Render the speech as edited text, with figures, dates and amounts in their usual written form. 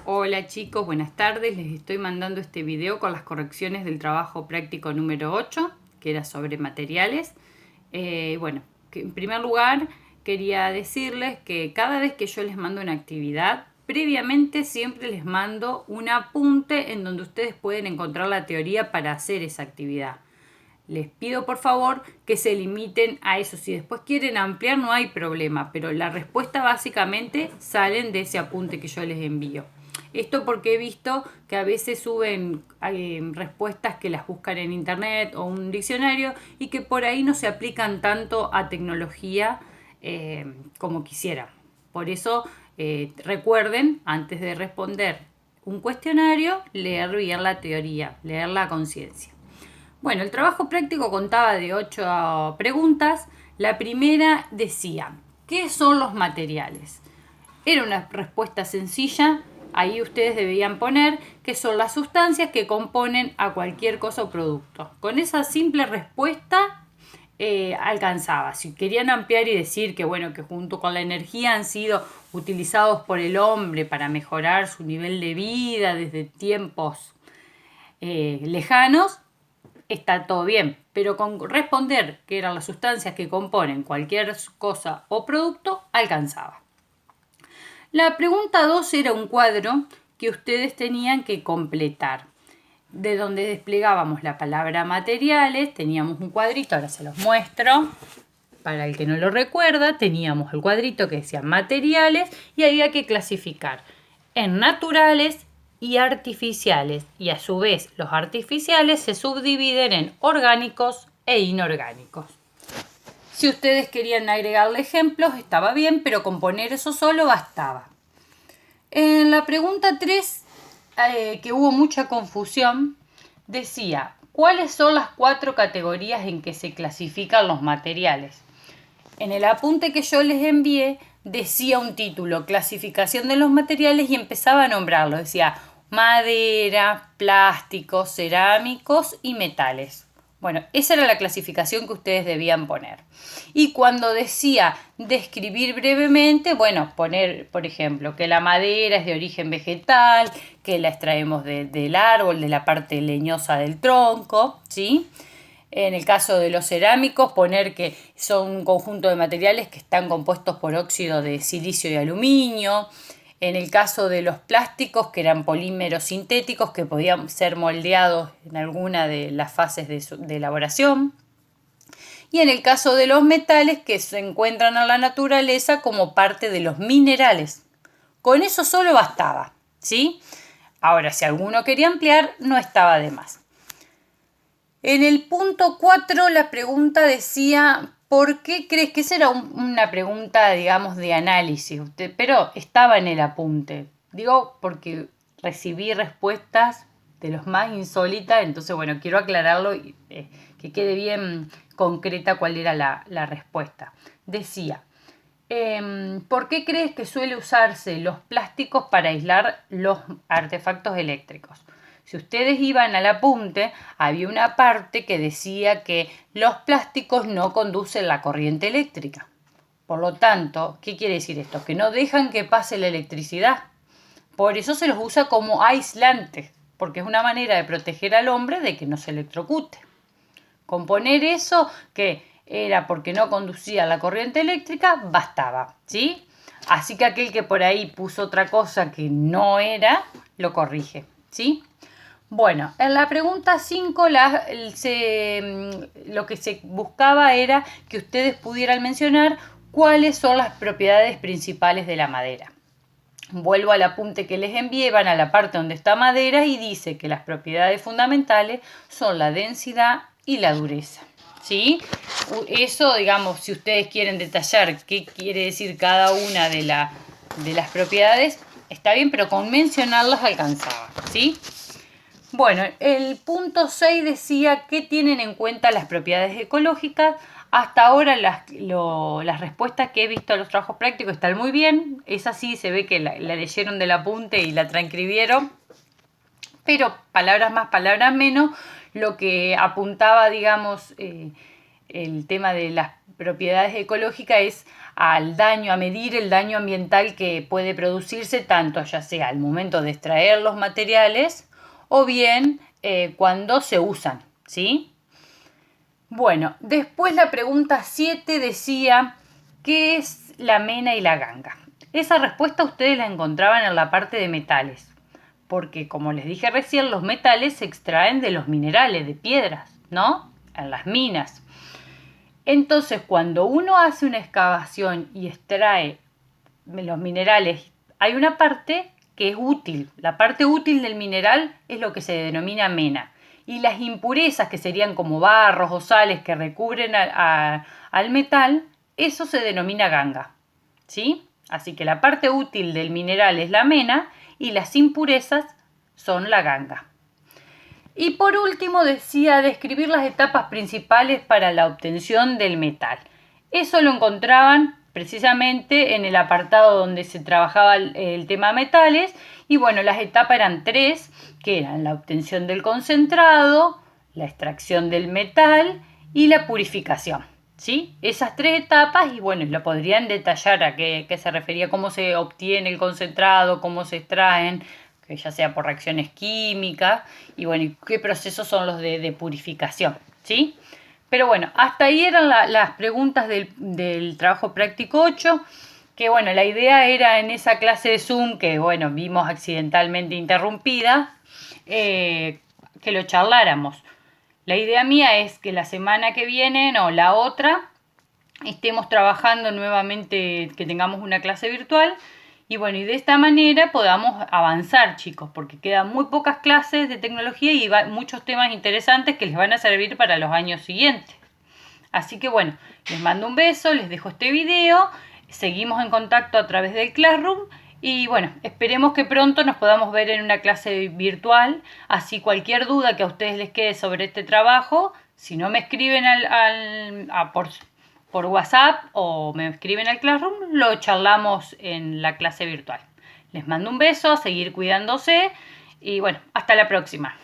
Hola chicos, buenas tardes. Les estoy mandando este video con las correcciones del trabajo práctico número 8, que era sobre materiales. Que en primer lugar quería decirles que cada vez que yo les mando una actividad, previamente siempre les mando un apunte en donde ustedes pueden encontrar la teoría para hacer esa actividad. Les pido por favor que se limiten a eso. Si después quieren ampliar no hay problema, pero la respuesta básicamente salen de ese apunte que yo les envío. Esto porque he visto que a veces suben respuestas que las buscan en internet o un diccionario y que por ahí no se aplican tanto a tecnología como quisiera. Por eso recuerden, antes de responder un cuestionario, leer bien la teoría, leer la conciencia. Bueno, el trabajo práctico contaba de 8 preguntas. La primera decía, ¿qué son los materiales? Era una respuesta sencilla. Ahí ustedes debían poner qué son las sustancias que componen a cualquier cosa o producto. Con esa simple respuesta alcanzaba. Si querían ampliar y decir que que junto con la energía han sido utilizados por el hombre para mejorar su nivel de vida desde tiempos lejanos, está todo bien, pero con responder que eran las sustancias que componen cualquier cosa o producto, alcanzaba. La pregunta 2 era un cuadro que ustedes tenían que completar, de donde desplegábamos la palabra materiales. Teníamos un cuadrito, ahora se los muestro. Para el que no lo recuerda, teníamos el cuadrito que decía materiales y había que clasificar en naturales y artificiales, y a su vez los artificiales se subdividen en orgánicos e inorgánicos. Si ustedes querían agregarle ejemplos, estaba bien, pero con poner eso solo bastaba. En la pregunta 3, que hubo mucha confusión, decía, ¿cuáles son las 4 categorías en que se clasifican los materiales? En el apunte que yo les envié decía un título, clasificación de los materiales, y empezaba a nombrarlos. Decía madera, plásticos, cerámicos y metales. Bueno, esa era la clasificación que ustedes debían poner. Y cuando decía describir brevemente, poner, por ejemplo, que la madera es de origen vegetal, que la extraemos del árbol, de la parte leñosa del tronco, ¿sí? En el caso de los cerámicos, poner que son un conjunto de materiales que están compuestos por óxido de silicio y aluminio. En el caso de los plásticos, que eran polímeros sintéticos que podían ser moldeados en alguna de las fases de elaboración. Y en el caso de los metales, que se encuentran en la naturaleza como parte de los minerales. Con eso solo bastaba, ¿sí? Ahora, si alguno quería ampliar, no estaba de más. En el punto 4 la pregunta decía, ¿por qué crees que esa era una pregunta, digamos, de análisis? Pero estaba en el apunte. Digo, porque recibí respuestas de los más insólitas, entonces, quiero aclararlo y que quede bien concreta cuál era la respuesta. Decía, ¿por qué crees que suele usarse los plásticos para aislar los artefactos eléctricos? Si ustedes iban al apunte, había una parte que decía que los plásticos no conducen la corriente eléctrica. Por lo tanto, ¿qué quiere decir esto? Que no dejan que pase la electricidad. Por eso se los usa como aislantes, porque es una manera de proteger al hombre de que no se electrocute. Con poner eso, que era porque no conducía la corriente eléctrica, bastaba, ¿sí? Así que aquel que por ahí puso otra cosa que no era, lo corrige, ¿sí? Bueno, en la pregunta 5 lo que se buscaba era que ustedes pudieran mencionar cuáles son las propiedades principales de la madera. Vuelvo al apunte que les envié, van a la parte donde está madera y dice que las propiedades fundamentales son la densidad y la dureza, ¿sí? Eso, digamos, si ustedes quieren detallar qué quiere decir cada una de las propiedades, está bien, pero con mencionarlas alcanzaba, ¿sí? Bueno, el punto 6 decía qué tienen en cuenta las propiedades ecológicas. Hasta ahora las respuestas que he visto a los trabajos prácticos están muy bien. Esa sí se ve que la leyeron del apunte y la transcribieron. Pero palabras más, palabras menos, lo que apuntaba, digamos, el tema de las propiedades ecológicas es al daño, a medir el daño ambiental que puede producirse tanto ya sea al momento de extraer los materiales o bien cuando se usan, ¿sí? Bueno, después la pregunta 7 decía, ¿qué es la mena y la ganga? Esa respuesta ustedes la encontraban en la parte de metales, porque como les dije recién, los metales se extraen de los minerales, de piedras, ¿no? En las minas. Entonces, cuando uno hace una excavación y extrae los minerales, hay una parte que es útil. La parte útil del mineral es lo que se denomina mena. Y las impurezas, que serían como barros o sales que recubren al metal, eso se denomina ganga, ¿sí? Así que la parte útil del mineral es la mena y las impurezas son la ganga. Y por último decía describir las etapas principales para la obtención del metal. Eso lo encontraban precisamente en el apartado donde se trabajaba el tema metales. Y bueno, las etapas eran 3, que eran la obtención del concentrado, la extracción del metal y la purificación. ¿Sí? Esas 3 etapas, y bueno, lo podrían detallar a qué se refería, cómo se obtiene el concentrado, cómo se extraen, que ya sea por reacciones químicas, y bueno, qué procesos son los de purificación, ¿sí? Pero bueno, hasta ahí eran las preguntas del trabajo práctico 8, que bueno, la idea era en esa clase de Zoom, que bueno, vimos accidentalmente interrumpida, que lo charláramos. La idea mía es que la semana que viene, o la otra, estemos trabajando nuevamente, que tengamos una clase virtual. Y bueno, y de esta manera podamos avanzar, chicos, porque quedan muy pocas clases de tecnología y muchos temas interesantes que les van a servir para los años siguientes. Así que bueno, les mando un beso, les dejo este video, seguimos en contacto a través del Classroom y bueno, esperemos que pronto nos podamos ver en una clase virtual. Así cualquier duda que a ustedes les quede sobre este trabajo, si no me escriben por WhatsApp o me escriben al Classroom, lo charlamos en la clase virtual. Les mando un beso, a seguir cuidándose y bueno, hasta la próxima.